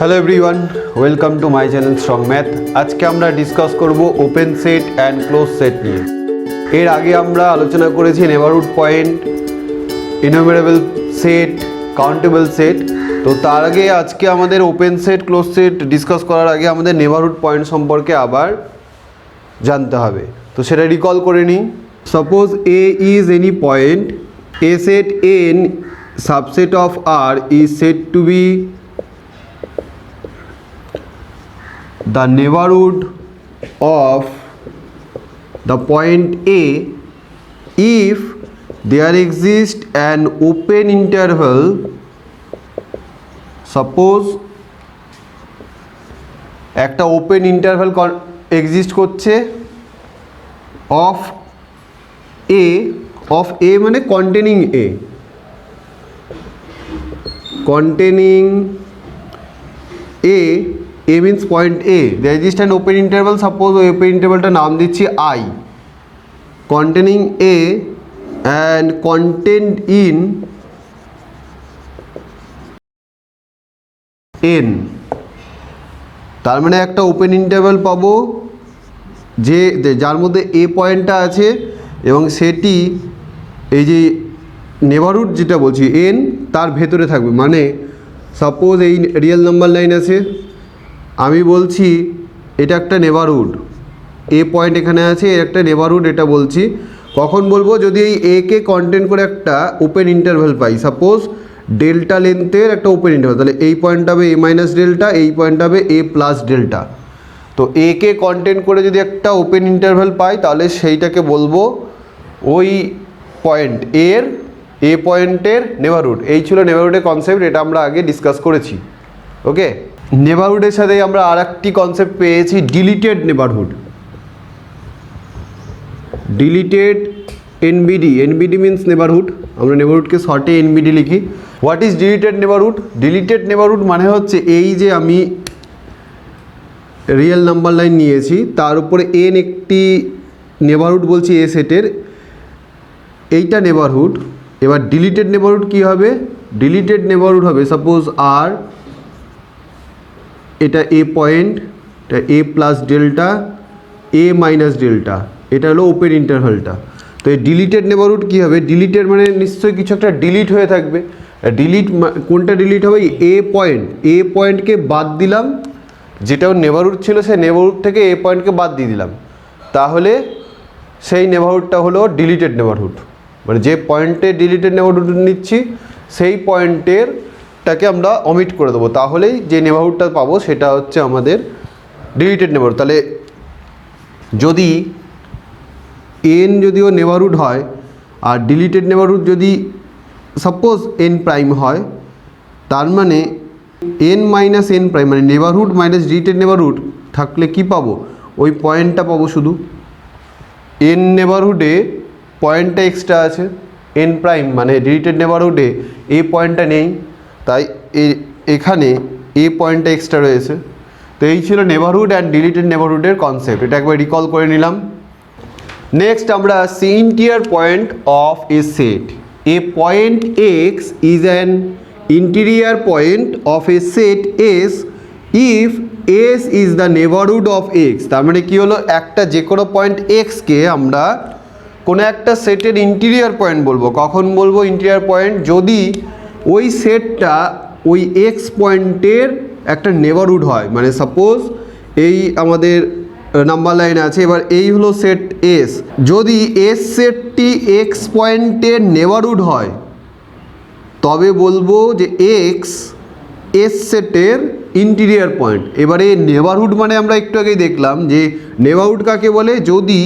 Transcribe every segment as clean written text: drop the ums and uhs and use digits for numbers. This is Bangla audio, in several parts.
Hello everyone, welcome to my channel strong math. আজকে আমরা ডিসকাস করব open set and close set নিয়ে। এর আগে আমরা আলোচনা করেছি neighbourhood point, enumerable set, countable set. তো তার আগে আজকে আমাদের open set close set discuss করার আগে আমাদের নেবারহুড পয়েন্ট সম্পর্কে আবার জানতে হবে। তো সেটা রিকল করে নিই। Suppose a is any point, a set N subset of R is set to be the neighborhood of the point A if there exists an open interval. Suppose একটা ওপেন ইন্টারভ্যাল এক্সিস্ট করছে অফ এ মানে containing A means point A. There exists an open interval. Suppose ওই open intervalটা নাম দিচ্ছি I, containing A and contained in N. তার মানে একটা ওপেন ইন্টারভ্যাল পাবো যার মধ্যে A পয়েন্টটা আছে এবং সেটি এই যে নেবারহুড যেটা বলছি N তার ভেতরে থাকবে। মানে সাপোজ এই রিয়েল নাম্বার লাইন আছে, আমি বলছি এটা একটা নেবারহুড, এ পয়েন্ট এখানে আছে, এর একটা নেবারহুড, এটা বলছি। কখন বলবো? যদি এই এ কে কন্টেন্ট করে একটা ওপেন ইন্টারভ্যাল পাই। সাপোজ ডেল্টা লেন্থের একটা ওপেন ইন্টারভ্যাল, তাহলে এই পয়েন্ট হবে এ মাইনাস ডেল্টা, এই পয়েন্ট হবে এ প্লাস ডেল্টা। তো এ কে কন্টেন্ট করে যদি একটা ওপেন ইন্টারভ্যাল পাই তাহলে সেইটাকে বলবো ওই পয়েন্ট এর এ পয়েন্টের নেবারহুড। এই ছিল নেবারহুডের কনসেপ্ট, এটা আমরা আগে ডিসকাস করেছি। ওকে, নেবারহুডের সাথে আমরা আর একটি কনসেপ্ট পেয়েছি, deleted neighbourhood. Deleted NBD means neighbourhood, আমরা নেবারহুডকে শর্টে এনবিডি লিখি। What is deleted neighbourhood? Deleted neighbourhood মানে হচ্ছে এই যে আমি রিয়েল নাম্বার লাইন নিয়েছি, তার উপরে এন একটি নেবারহুড বলছি এ সেটের, এইটা নেবারহুড। এবার ডিলিটেড নেবারহুড কী হবে? ডিলিটেড নেবারহুড হবে সাপোজ আর, এটা এ পয়েন্ট, এটা এ প্লাস ডেল্টা, এ মাইনাস ডেল্টা, এটা হলো ওপেন ইন্টারভ্যালটা। তো এই ডিলিটেড নেবারহুড কী হবে? ডিলিটেড মানে নিশ্চয়ই কিছু একটা ডিলিট হয়ে থাকবে। কোনটা ডিলিট হবে? এ পয়েন্টকে বাদ দিলাম, যেটা নেবারহুড ছিল সেই নেবারহুড থেকে এ পয়েন্টকে বাদ দিয়ে দিলাম, তাহলে সেই নেবারহুডটা হলো ডিলিটেড নেবারহুড। মানে যে পয়েন্টে ডিলিটেড নেবারহুড নিচ্ছি সেই পয়েন্টেরটাকে আমরা অমিট করে দেবো, তাহলেই যে নেবারহুডটা পাবো সেটা হচ্ছে আমাদের ডিলিটেড নেবারহুড। তাহলে যদি এন যদিও নেবারহুড হয় আর ডিলিটেড নেবারহুড যদি সাপোজ এন প্রাইম হয়, তার মানে এন মাইনাস এন প্রাইম মানে নেবারহুড মাইনাস ডিলিটেড নেবারহুড থাকলে কি পাবো? ওই পয়েন্টটা পাবো শুধু। এন নেবারহুডে পয়েন্টটা এক্সট্রা আছে, এন প্রাইম মানে ডিলিটেড নেবারহুডে এ পয়েন্টটা নেই, তাই এখানে এ পয়েন্টটা এক্সট্রা রয়েছে। তো এই ছিল নেবারহুড অ্যান্ড ডিলিটেড নেবারহুডের কনসেপ্ট, এটা একবার রিকল করে নিলাম। নেক্সট আমরা আসছি interior point of a set. A point x is an interior point of a set S if S is the neighbourhood of x. তার মানে কী হলো? একটা যে কোনো পয়েন্ট এক্সকে আমরা কোনো একটা সেটের ইন্টিরিয়ার পয়েন্ট বলবো। কখন বলবো ইন্টিরিয়ার পয়েন্ট? যদি ওই সেটটা ওই এক্স পয়েন্টের একটা নেবারহুড হয়। মানে সাপোজ এই আমাদের নাম্বার লাইন আছে, এবার এই হলো সেট এস, যদি এস সেটটি এক্স পয়েন্টের নেবারহুড হয় তবে বলবো যে এক্স এস সেটের ইন্টিরিয়ার পয়েন্ট। এবারে নেবারহুড মানে আমরা একটু আগেই দেখলাম যে নেবারহুড কাকে বলে? যদি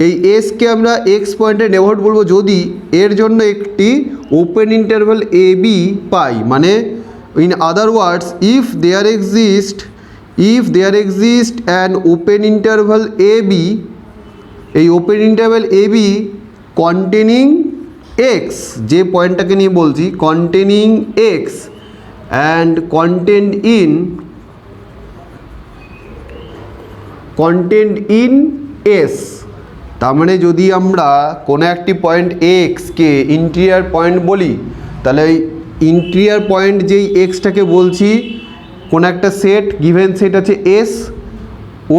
এই এসকে আমরা এক্স পয়েন্টের নেবারহুড বলবো যদি এর জন্য একটি ওপেন ইন্টারভ্যাল এ বি পাই। মানে in other words, if there exist an open interval a b, এই open interval a b containing x, যে পয়েন্টটাকে নিয়ে বলছি containing x and contained in S. তার মানে যদি আমরা কোনো একটি পয়েন্ট এক্সকে ইন্টিরিয়ার পয়েন্ট বলি, তাহলে ইন্টিরিয়ার পয়েন্ট যেই এক্সটাকে বলছি কোন একটা সেট গিভেন সেট আছে এস,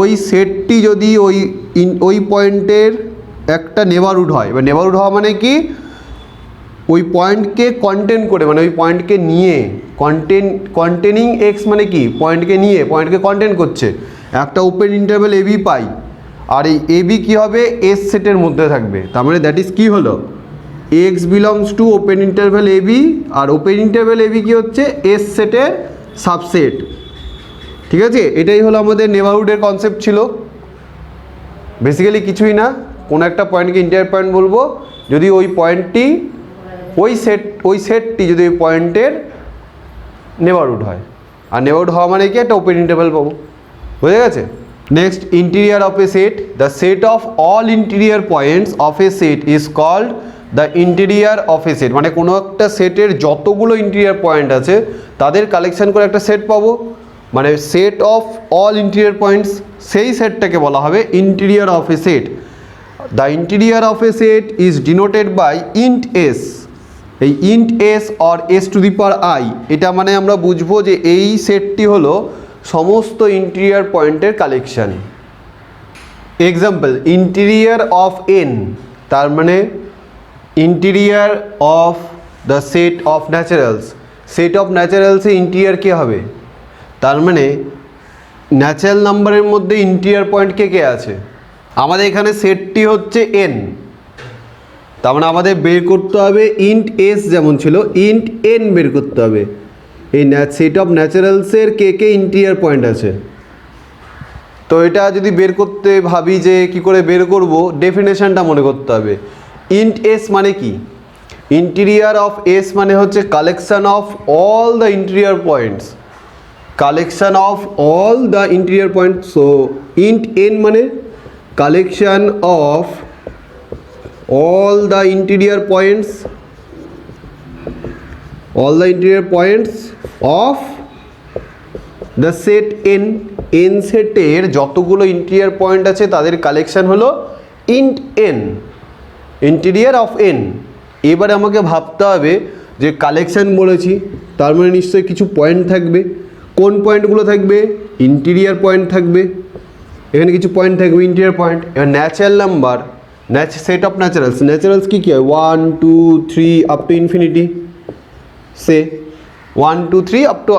ওই সেটটি যদি ওই পয়েন্টের একটা নেবারহুড হয়, এবার নেবারহুড হওয়া মানে কি, ওই পয়েন্টকে কন্টেন করে, মানে ওই পয়েন্টকে নিয়ে, কন্টেনিং এক্স মানে কি, পয়েন্টকে নিয়ে, পয়েন্টকে কন্টেন করছে, একটা ওপেন ইন্টারভ্যাল এবি পাই, আর এই এবি কী হবে, এস সেটের মধ্যে থাকবে। তার মানে দ্যাট ইজ কী হলো, x belongs to open interval AB, আর ওপেন ইন্টারভ্যাল এবি কী হচ্ছে, এস সেটের সাবসেট। ঠিক আছে, এটাই হলো আমাদের নেবারহুডের কনসেপ্ট ছিল। বেসিক্যালি কিছুই না, কোনো একটা পয়েন্টকে ইন্টারভ্যাল পয়েন্ট বলবো যদি ওই পয়েন্টটি, ওই সেটটি যদি ওই পয়েন্টের নেবারহুড হয়, আর নেবারহুড হওয়া মানে কি একটা ওপেন ইন্টারভ্যাল পাবো। বুঝে গেছে? Next, interior of a set, the set of all interior points of a set is called the interior of a set. মানে কোনো একটা সেটের যতগুলো ইন্টিরিয়ার পয়েন্ট আছে তাদের কালেকশন করে একটা সেট পাবো, মানে set of all interior points, সেই সেটটাকে বলা হবে interior of a set. The interior of a set is denoted by int S. এই int S or S to the power I, এটা মানে আমরা বুঝবো যে এই সেটটি হলো সমস্ত ইন্টিরিয়ার পয়েন্টের collection. Example, interior of N, তার মানে interior of the set of naturals. Set of ন্যাচারালসে ইন্টিরিয়ার কে হবে, তার মানে ন্যাচারাল নাম্বারের মধ্যে ইন্টিরিয়ার পয়েন্ট কে কে আছে, আমাদের এখানে সেটটি হচ্ছে এন, তার মানে আমাদের বের করতে হবে ইন্ট এস যেমন ছিল ইন্ট এন বের করতে হবে। এই সেট অফ ন্যাচারালসের কে কে ইন্টিরিয়ার পয়েন্ট আছে। তো এটা যদি বের করতে ভাবি যে কি করে বের করব, ডেফিনেশনটা মনে করতে হবে। ইন্ট এস মানে কি, ইন্টিরিয়ার অফ এস মানে হচ্ছে collection of all the interior points, collection of all the interior points. So int N মানে collection of all the interior points, all the interior points of the set n, n সেটের যতগুলো ইন্টিরিয়ার পয়েন্ট আছে তাদের কালেকশন হলো int n, interior of n। এবারে আমাকে ভাবতে হবে যে কালেকশন বলেছি, তার মানে নিশ্চয়ই কিছু পয়েন্ট থাকবে। কোন পয়েন্টগুলো থাকবে, ইন্টিরিয়ার পয়েন্ট থাকবে, এখানে কিছু পয়েন্ট থাকবে ইন্টিরিয়ার পয়েন্ট। এবার natural number, set of naturals, naturals কি কী হয়, 1 2 3 up to infinity, say 1 2 3 up to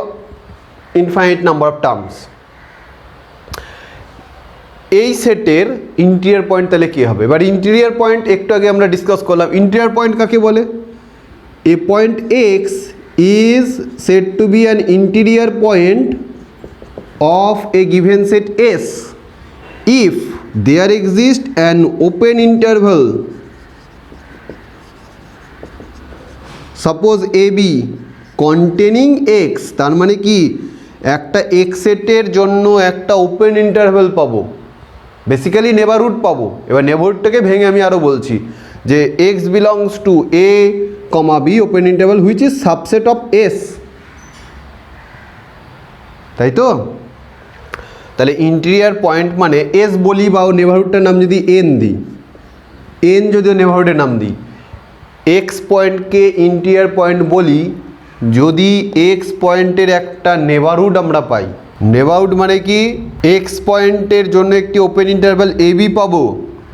infinite number of terms. এই সেটের ইন্টিরিয়ার পয়েন্ট তাহলে কী হবে, এবার ইন্টিরিয়ার পয়েন্ট একটু আগে আমরা ডিসকাস করলাম। ইন্টিরিয়ার পয়েন্ট কাকে বলে, a point x is said to be an interior point of a given set S if there exists an open interval, suppose AB containing x, তার মানে কি একটা x সেটের জন্য একটা ওপেন ইন্টারভ্যাল পাবো, বেসিক্যালি নেবারহুড পাবো। এবার নেবারহুডটাকে ভেঙে আমি আরও বলছি যে x belongs to a, b open interval which is subset of s, তাই তো? তাহলে ইন্টিরিয়ার পয়েন্ট মানে এস বলি বা নেবারহুডটার নাম যদি এন দিই, এন যদিও নেবারহুডের নাম দিই, এক্স পয়েন্টকে ইন্টিরিয়ার পয়েন্ট বলি যদি এক্স পয়েন্টের একটা নেবারহুড আমরা পাই। নেবারহুড মানে কি, এক্স পয়েন্টের জন্য একটি ওপেন ইন্টারভ্যাল এবি পাবো,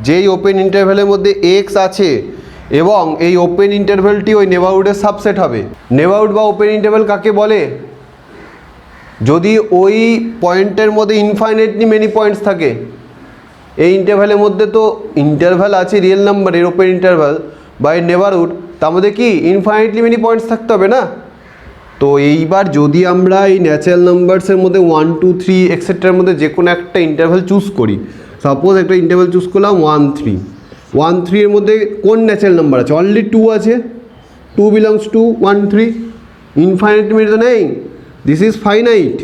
যেই ওপেন ইন্টারভ্যালের মধ্যে এক্স আছে এবং এই ওপেন ইন্টারভ্যালটি ওই নেবারহুডের সাবসেট হবে। নেবারহুড বা ওপেন ইন্টারভ্যাল কাকে বলে, যদি ওই পয়েন্টের মধ্যে ইনফাইনাইটলি মেনি পয়েন্টস থাকে। এই ইন্টারভ্যালের মধ্যে তো ইন্টারভ্যাল আছে রিয়েল নাম্বারের ওপেন ইন্টারভ্যাল বা এর নেবারহুড, তার মধ্যে কি ইনফাইনাইটলি মেনি পয়েন্টস থাকতে হবে না। তো এইবার যদি আমরা এই ন্যাচারাল নাম্বারসের মধ্যে 1 2 3 এক্সেট্রার মধ্যে যে কোনো একটা ইন্টারভ্যাল চুজ করি, সাপোজ একটা ইন্টারভ্যাল চুজ করলাম 1 3, 1 3 এর মধ্যে কোন ন্যাচারাল নাম্বার আছে, অনলি 2 আছে, 2 বিলংস টু 1 3, ইনফাইনাইট মেনি তো নেই, দিস ইজ ফাইনাইট,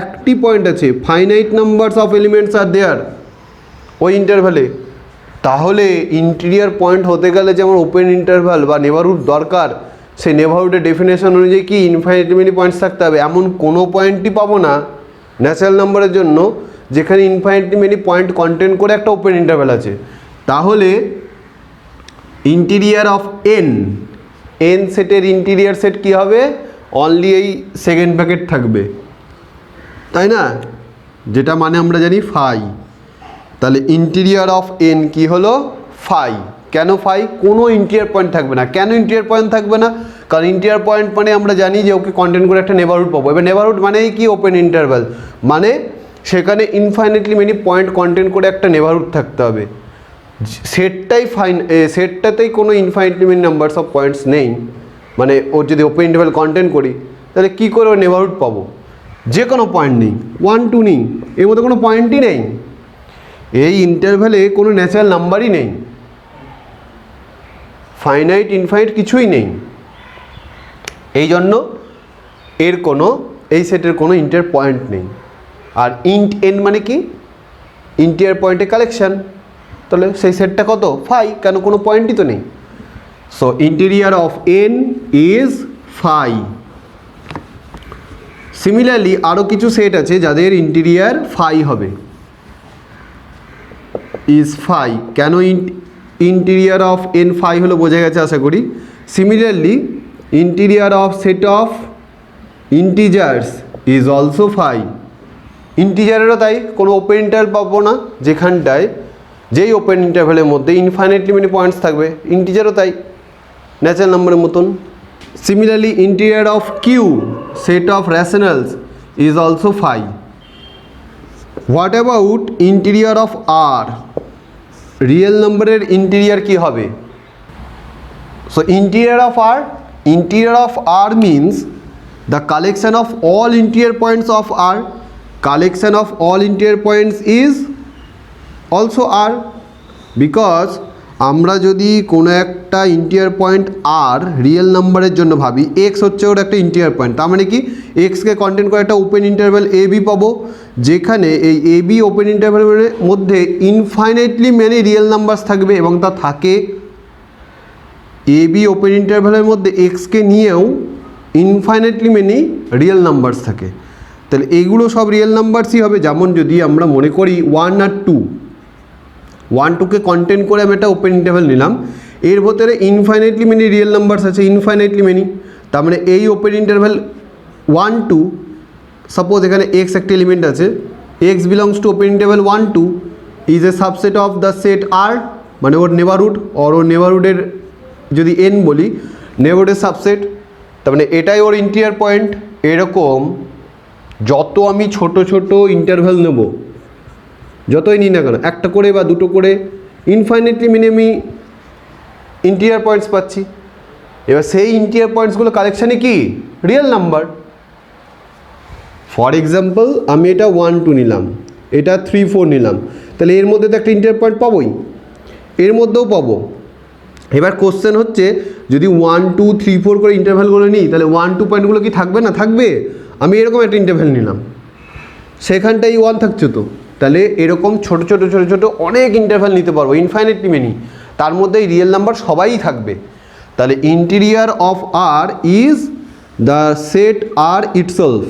একটি পয়েন্ট আছে, ফাইনাইট নাম্বারস অফ এলিমেন্টস আর দেয়ার ওই ইন্টারভ্যালে। তাহলে ইন্টিরিয়ার পয়েন্ট হতে গেলে যেমন ওপেন ইন্টারভ্যাল বা নেবারহুড দরকার, সেই নেবারহুডের ডেফিনেশন অনুযায়ী কি ইনফাইনাইট মেনি পয়েন্টস থাকতে হবে। এমন কোনো পয়েন্টই পাবো না ন্যাচারাল নাম্বারের জন্য যেখানে ইনফাইনাইট মেনি পয়েন্ট কন্টেন করে একটা ওপেন ইন্টারভ্যাল আছে। তাহলে ইন্টিরিয়ার অফ এন, এন সেটের ইন্টিরিয়ার সেট কি হবে, অনলি এই সেকেন্ড ব্র্যাকেট থাকবে, তাই না, যেটা মানে আমরা জানি ফাই। তাহলে ইন্টিরিয়ার অফ এন কি হলো ফাই। কেন ফাই? কোনো ইন্টিরিয়ার পয়েন্ট থাকবে না। কেন ইন্টিরিয়ার পয়েন্ট থাকবে না? কারণ ইন্টিরিয়ার পয়েন্ট মানে আমরা জানি যে ওকে কন্টেন্ট করে একটা নেবারহুড পাবো। এবার নেবারহুড মানেই কি? ওপেন ইন্টারভ্যাল, মানে সেখানে ইনফাইনাইটলি মেনি পয়েন্ট কন্টেন্ট করে একটা নেবারহুড থাকতে হবে। সেটটাতেই কোনো infinitely many numbers of points নেই, মানে ওর যদি ওপেন ইন্টারভ্যাল কন্টেন্ট করি তাহলে কী করে ওর নেবারহুড পাবো? যে কোনো পয়েন্ট নেই, 1 2 নেই, এর মধ্যে কোনো পয়েন্টই নেই, এই ইন্টারভ্যালে কোনো ন্যাচারাল নাম্বারই নেই, ফাইনাইট ইনফাইনাইট কিছুই নেই। এই জন্য এর কোনো, এই সেটের কোনো ইন্টার পয়েন্ট নেই। আর ইন্ট এন মানে কি? ইন্টিরিয়ার পয়েন্টের কালেকশান। তাহলে সেই সেটটা কত? ফাই, কেন কোনো পয়েন্টই তো নেই। So interior of N is phi. Similarly আরও কিছু সেট আছে যাদের ইন্টিরিয়ার ফাই হবে, ইজ ফাই। কেন ইন্টিরিয়ার অফ এন ফাই হলো বোঝা গেছে আশা করি। Similarly interior of set of integers is also phi. ইন্টিজারেরও তাই, কোনো ওপেন ইন্টারভ্যাল পাবো না যেখানটায়, যেই ওপেন ইন্টারভ্যালের মধ্যে ইনফাইনাইটলি মেনি পয়েন্টস থাকবে। ইন্টিজারও তাই, ন্যাচারাল নাম্বারের মতন। Similarly interior of Q set of rationals is also phi. What about interior of R? Real নাম্বারের ইন্টিরিয়ার কি হবে? So interior of R means the collection of all interior points of R. Collection of all interior points is also R, because আমরা যদি কোনো একটা ইন্টিরিয়ার পয়েন্ট আর রিয়েল নাম্বারের জন্য ভাবি, এক্স হচ্ছে ওর একটা ইন্টিরিয়ার পয়েন্ট, তার মানে কি এক্সকে কন্টেন্ট করে একটা ওপেন ইন্টারভ্যাল এ বি পাবো, যেখানে এই এ বি ওপেন ইন্টারভ্যালের মধ্যে ইনফাইনাইটলি মেনি রিয়েল নাম্বারস থাকবে, এবং তা থাকে। এ বি ওপেন ইন্টারভ্যালের মধ্যে এক্সকে নিয়েও ইনফাইনাইটলি মেনি রিয়েল নাম্বারস থাকে। তাহলে এইগুলো সব রিয়েল নাম্বারসই হবে। যেমন যদি আমরা মনে করি 1 আর 2, 1 2কে কন্টেন্ট করে আমি একটা ওপেন ইন্টারভ্যাল নিলাম, এর ভেতরে ইনফাইনাইটলি মেনি রিয়েল নাম্বারস আছে, ইনফাইনাইটলি মেনি। তার মানে এই ওপেন ইন্টারভ্যাল 1 2, সাপোজ এখানে এক্স একটা এলিমেন্ট আছে, x belongs to open interval 1 2 is a subset of the set R, মানে ওর নেবারহুড, ওর নেবারহুডের যদি এন বলি, নেবারহুডের সাবসেট, তার মানে এটাই ওর ইন্টিরিয়ার পয়েন্ট। এরকম যত আমি ছোট ছোট ইন্টারভ্যাল নেব, যতই নিই না কেন, একটা করে বা দুটো করে, ইনফাইনাইটলি মেনি আমি ইন্টিরিয়ার পয়েন্টস পাচ্ছি। এবার সেই ইন্টিরিয়ার পয়েন্টসগুলো কালেকশানে কি? Real number. ফর এক্সাম্পল আমি এটা 1 2 নিলাম, এটা 3 4 নিলাম, তাহলে এর মধ্যে তো একটা ইন্টিরিয়ার পয়েন্ট পাবোই, এর মধ্যেও পাবো। এবার কোশ্চেন হচ্ছে যদি 1 2 3 4 করে ইন্টারভ্যালগুলো নিই, তাহলে 1 2 পয়েন্টগুলো কি থাকবে না? থাকবে। আমি এরকম একটা ইন্টারভ্যাল নিলাম, সেখানটাই 1 থাকছে তো, তাহলে এরকম ছোট ছোট ছোট ছোট অনেক ইন্টারভ্যাল নিতে পারবো, ইনফাইনাইটলি মেনি, তার মধ্যে রিয়েল নাম্বার সবাই থাকবে। তাহলে interior of R is the set R itself.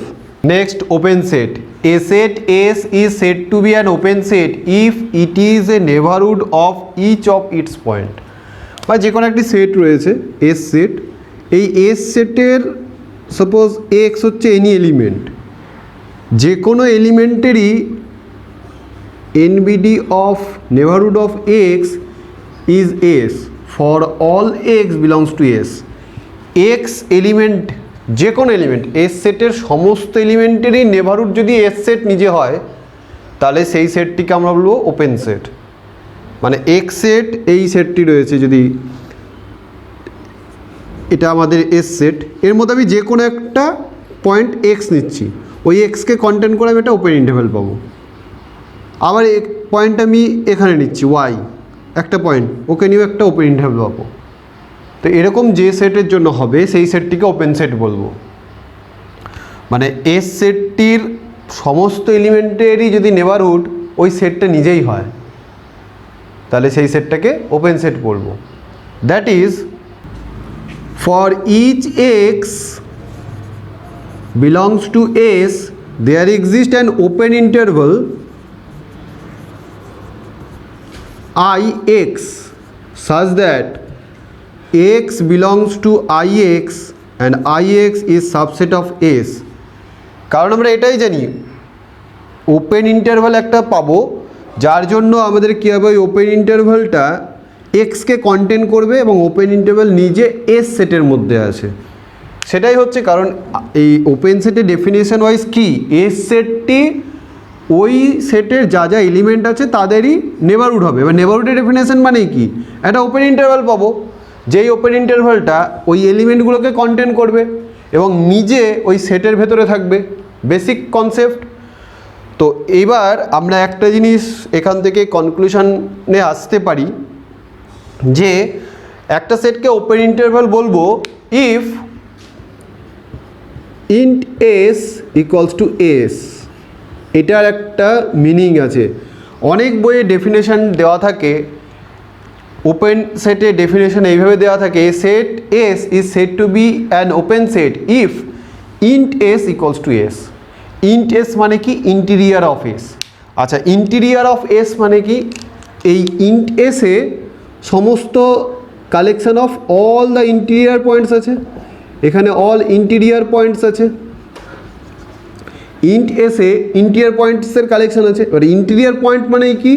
Next, open set. A set S is set to be an open set if it is a neighbourhood of each of its point. বা যে কোনো একটি সেট রয়েছে এস সেট, এই এস সেটের সাপোজ এক্স হচ্ছে এনি এলিমেন্ট, যে কোনো এলিমেন্টেরই NBD of neighbourhood of x is S for all x belongs to S. X element, যে কোনো এলিমেন্ট এস সেটের সমস্ত এলিমেন্টেরই নেবারহুড যদি এস সেট নিজে হয়, তাহলে সেই সেটটিকে আমরা বলবো ওপেন সেট। মানে এক্স সেট, এই সেটটি রয়েছে, যদি এটা আমাদের এস সেট, এর মধ্যে আমি যে কোনো একটা পয়েন্ট এক্স নিচ্ছি, ওই এক্সকে কন্টেন্ট করে আমি একটা ওপেন ইন্টারভ্যাল পাবো। আবার এক পয়েন্ট আমি এখানে নিচ্ছি ওয়াই, একটা পয়েন্ট, ওকে নিয়েও একটা ওপেন ইন্টারভ্যাল পাবো। তো এরকম যে সেটের জন্য হবে সেই সেটটিকে ওপেন সেট বলবো। মানে এস সেটটির সমস্ত এলিমেন্টেরই যদি নেবারহুড ওই সেটটা নিজেই হয়, তাহলে সেই সেটটাকে ওপেন সেট বলবো। That is for each x belongs to S, there exists an open interval Ix such that X belongs to Ix and Ix is subset of S. কারণ আমরা এটাই জানি ওপেন ইন্টারভাল একটা পাবো, যার জন্য আমাদের কী হবে, ওই ওপেন ইন্টারভালটা এক্সকে কন্টেন করবে এবং ওপেন ইন্টারভাল নিজে এস সেটের মধ্যে আছে। সেটাই হচ্ছে কারণ এই ওপেন সেটের ডেফিনেশন ওয়াইজ কি, এস সেটটি ওই সেটের যা যা এলিমেন্ট আছে তাদেরই নেবারহুড হবে। এবার নেবারহুডের ডেফিনেশন মানে কি, একটা ওপেন ইন্টারভাল পাবো, যেই ওপেন ইন্টারভালটা ওই এলিমেন্টগুলোকে কন্টেন করবে এবং নিজে ওই সেটের ভেতরে থাকবে, বেসিক কনসেপ্ট। তো এইবার আমরা একটা জিনিস এখান থেকে কনক্লুশনে আসতে পারি যে একটা সেটকে ওপেন ইন্টারভাল বলবো if int s equals to S. এটার একটা মিনিং আছে, অনেক বইয়ে ডেফিনেশন দেওয়া থাকে, ওপেন সেটের ডেফিনেশন এইভাবে দেওয়া থাকে, set S is said to be an open set if int s equals to S. int s মানে কি, ইন্টিরিয়ার অফ এস। আচ্ছা, ইন্টিরিয়ার অফ এস মানে কি, এই int s এ সমস্ত collection of all the interior points আছে, এখানে অল ইন্টিরিয়ার পয়েন্টস আছে, int s এ ইন্টিরিয়ার পয়েন্টসের কালেকশন আছে। এবার ইন্টিরিয়ার পয়েন্ট মানে কি,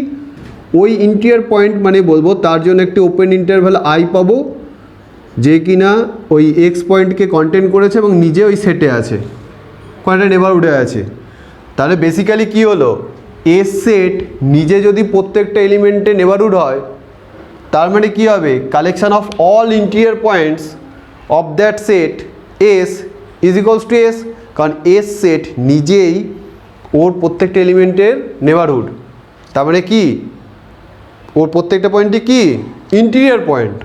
ওই ইন্টিরিয়ার পয়েন্ট মানে বলবো তার জন্য একটি ওপেন ইন্টারভাল আই পাবো, যে কিনা ওই এক্স পয়েন্টকে কন্টেন করেছে এবং নিজে ওই সেটে আছে, কয়টা নেবারহুডে আছে। তাহলে বেসিক্যালি কি হলো, এস সেট নিজে যদি প্রত্যেকটা এলিমেন্টে নেবারহুড হয়, তার মানে কি হবে, collection of all interior points of that set S is equals to S, কারণ এস সেট নিজেই ওর প্রত্যেকটা এলিমেন্টের নেবারহুড। তার মানে কি, ওর প্রত্যেকটা পয়েন্টই কি, interior point.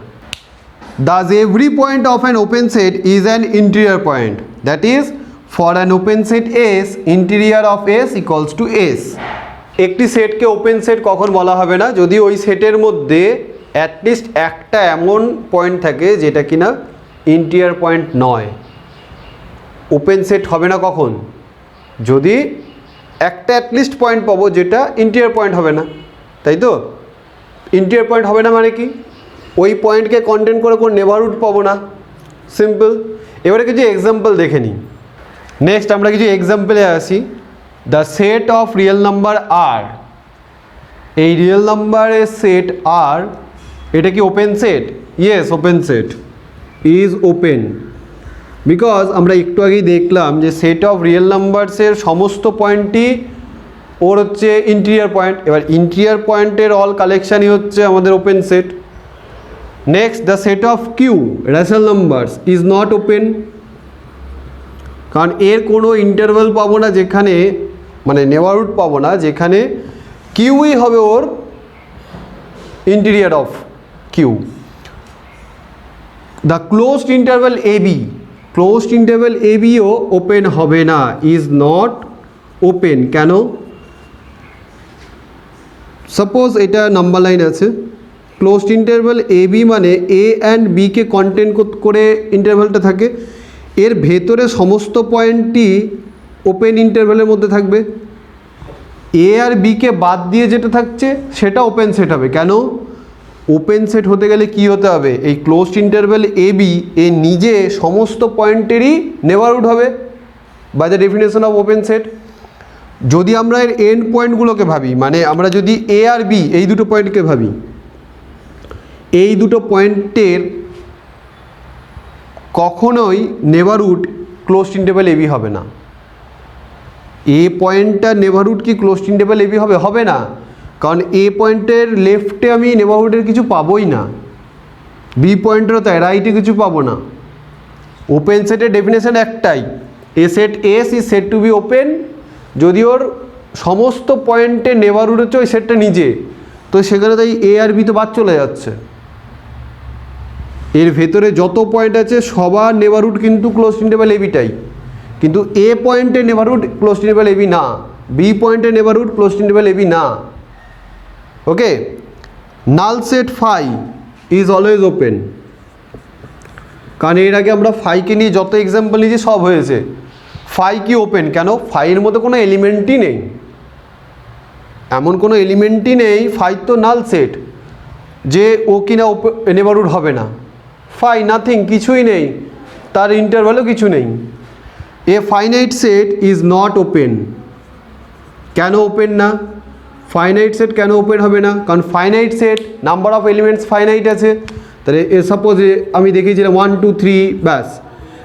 Thus every point of an open set is an interior point, that is for an open set S interior of S equals to S। একটি সেটকে ওপেন সেট কখন বলা হবে না, যদি ওই সেটের মধ্যে অ্যাটলিস্ট একটা এমন পয়েন্ট থাকে যেটা কিনা ইন্টিরিয়ার পয়েন্ট নয়। ওপেন সেট হবে না কখন, যদি একটা অ্যাটলিস্ট পয়েন্ট পাবো যেটা ইন্টিরিয়ার পয়েন্ট হবে না, তাই তো। ইন্টিরিয়ার পয়েন্ট হবে না মানে কি, ওই পয়েন্টকে কন্টেন করে কোনো নেবারহুড পাবো না, সিম্পল। এবারে কিছু এক্সাম্পল দেখে নিই। নেক্সট আমরা কিছু এক্সাম্পলে আসি। The set of real number R, এই রিয়েল নাম্বারের সেট আর, এটা কি open set? Yes, open set is open, because আমরা একটু আগেই দেখলাম যে সেট অফ রিয়েল নাম্বারসের সমস্ত পয়েন্টই ওর হচ্ছে ইন্টিরিয়ার পয়েন্ট। এবার ইন্টিরিয়ার পয়েন্টের অল কালেকশানই হচ্ছে আমাদের open set. Next, the set of Q rational numbers is not open, কারণ এর কোনো ইন্টারভাল পাবো না যেখানে, মানে নেবারহুড পাবো না যেখানে কিউই হবে ওর interior of Q. The closed interval A B, closed interval A বিও ওপেন হবে না, ইজ নট ওপেন। কেন? সাপোজ এটা নাম্বার লাইন আছে, ক্লোজড ইন্টারভাল এ বি মানে এ অ্যান্ড বিকে কন্টেন করে ইন্টারভালটা থাকে, এর ভেতরে সমস্ত পয়েন্টই ওপেন ইন্টারভালের মধ্যে থাকবে। এ আর বিকে বাদ দিয়ে যেটা থাকছে সেটা ওপেন সেট হবে। কেন? ওপেন সেট হতে গেলে কি হতে হবে, এই ক্লোজড ইন্টারভাল এ বি এ নিজে সমস্ত পয়েন্টেরই নেবারহুড হবে by the definition of open set. যদি আমরা এর এন্ড পয়েন্টগুলোকে ভাবি, মানে আমরা যদি এ আর বি এই দুটো পয়েন্টকে ভাবি, এই দুটো পয়েন্টের কখনোই নেবারহুড ক্লোজড ইন্টারভাল এবি হবে না। এ পয়েন্টটার নেবারহুড কি ক্লোজড ইন্টারভাল এবি হবে? হবে না, কারণ এ পয়েন্টের লেফটে আমি নেবারহুডের কিছু পাবোই না, বি পয়েন্টেরও তাই, রাইটে কিছু পাবো না। ওপেন সেটের ডেফিনেশন একটাই, a set S is set to be open যদি ওর সমস্ত পয়েন্টে নেবারহুড হচ্ছে ওই সেটটা নিজে, তো সেখানে তাই এ আর বি তো বাদ চলে যাচ্ছে। এর ভেতরে যত পয়েন্ট আছে সবার নেবারহুড কিন্তু ক্লোজড ইন্টারভাল এবিটাই, কিন্তু এ পয়েন্টে নেবারহুড ক্লোজড ইন্টারভাল এবি না, বি পয়েন্টে নেবারহুড ক্লোজড ইন্টারভাল এবি না। Okay, null set phi is always open, কারণ এর আগে আমরা ফাইকে নিয়ে যত এক্সাম্পল নিয়েছি সব হয়েছে। ফাই কি ওপেন? কেন? ফাইয়ের মধ্যে কোনো এলিমেন্টই নেই, এমন কোনো এলিমেন্টই নেই, ফাই তো নাল সেট যে ও কিনা নেবারহুড হবে না। ফাই নাথিং, কিছুই নেই, তার ইন্টারভালও কিছু নেই। এ finite set is not open, কেন ওপেন না? ফাইনাইট সেট কেন ওপেন হবে না? কারণ finite set number of elements finite আছে। তাহলে সাপোজ আমি দেখিয়েছিলাম 1 2 3 ব্যাস,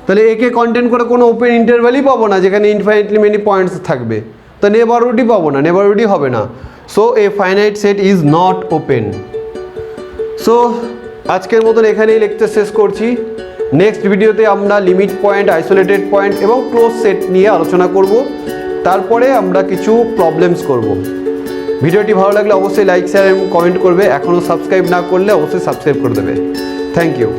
তাহলে একে কন্টেন্ট করে কোনো ওপেন ইন্টারভ্যালই পাবো না যেখানে ইনফাইনাইটলি মেনি পয়েন্টস থাকবে, তো নেবারহুডই পাবো না, নেবারহুডই হবে না। So A finite set is not open. So আজকের মতন এখানেই লেকচার শেষ করছি। নেক্সট ভিডিওতে আমরা লিমিট পয়েন্ট, আইসোলেটেড পয়েন্ট এবং ক্লোজ সেট নিয়ে আলোচনা করব। তারপরে আমরা কিছু প্রবলেমস করব। ভিডিওটি ভালো লাগলে অবশ্যই লাইক, শেয়ার এবং কমেন্ট করবে। এখনও সাবস্ক্রাইব না করলে অবশ্যই সাবস্ক্রাইব করে দেবে। Thank you.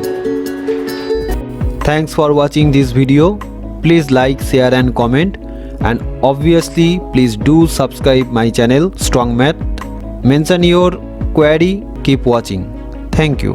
Thanks for watching this video. Please like, share and comment, and obviously please do subscribe my channel Strong Math. Mention your query. Keep watching. Thank you.